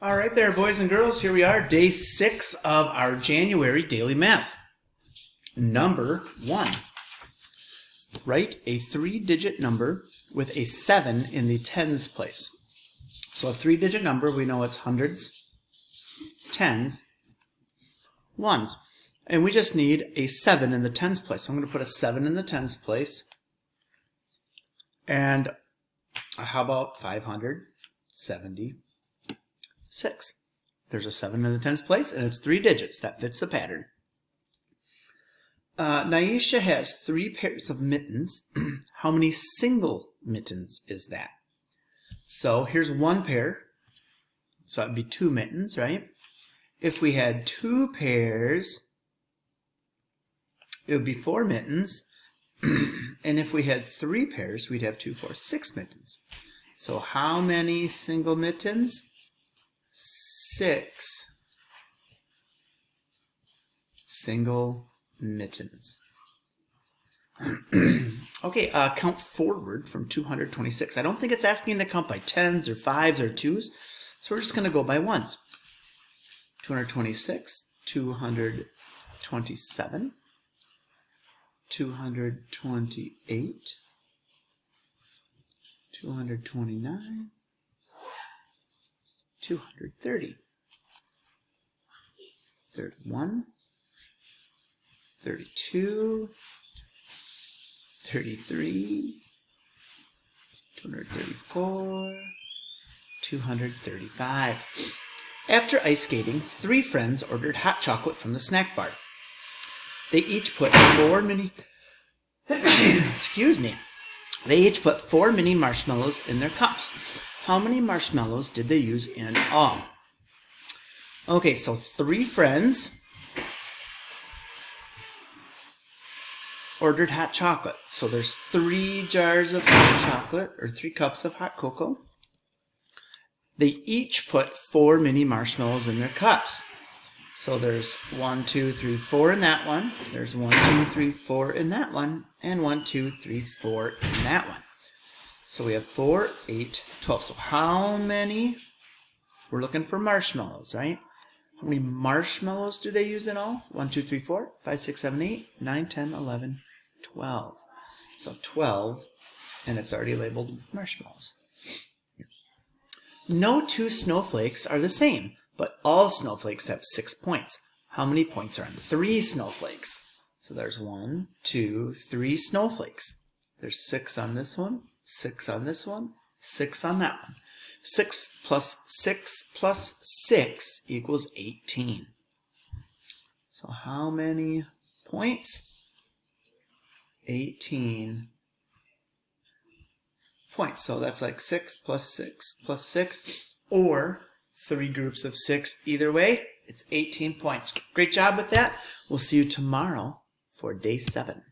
All right there, boys and girls, here we are, day 6 of our January daily math. Number 1. Write a 3-digit number with a 7 in the tens place. So a 3-digit number, we know it's hundreds, tens, ones. And we just need a 7 in the tens place. So I'm going to put a 7 in the tens place. And how about 576? There's a 7 in the tens place, and it's 3 digits. That fits the pattern. Naisha has 3 pairs of mittens. How many single mittens is that? So here's 1 pair. So that would be 2 mittens, right? If we had 2 pairs, it would be 4 mittens. And if we had 3 pairs, we'd have 2, 4, 6 mittens. So how many single mittens? 6 single mittens. Okay, count forward from 226. I don't think it's asking to count by tens or fives or twos, so we're just going to go by ones. 226, 227, 228, 229, 230, 31, 32, 33, 234, 235. After ice skating, 3 friends ordered hot chocolate from the snack bar. They each put 4 mini excuse me. They each put 4 mini marshmallows in their cups. How many marshmallows did they use in all? Okay, so 3 friends ordered hot chocolate. So there's 3 jars of hot chocolate, or 3 cups of hot cocoa. They each put 4 mini marshmallows in their cups. So there's 1, 2, 3, 4 in that one. There's 1, 2, 3, 4 in that one. And 1, 2, 3, 4 in that one. So we have 4, 8, 12. So how many? We're looking for marshmallows, right? How many marshmallows do they use in all? 1, 2, 3, 4, 5, 6, 7, 8, 9, 10, 11, 12. So 12, and it's already labeled marshmallows. No 2 snowflakes are the same, but all snowflakes have 6 points. How many points are on 3 snowflakes? So there's 1, 2, 3 snowflakes. There's 6 on this one, 6 on this one, 6 on that one. 6 plus 6 plus 6 equals 18. So how many points? 18 points. So that's like 6 plus 6 plus 6, or 3 groups of 6. Either way, it's 18 points. Great job with that. We'll see you tomorrow for day 7.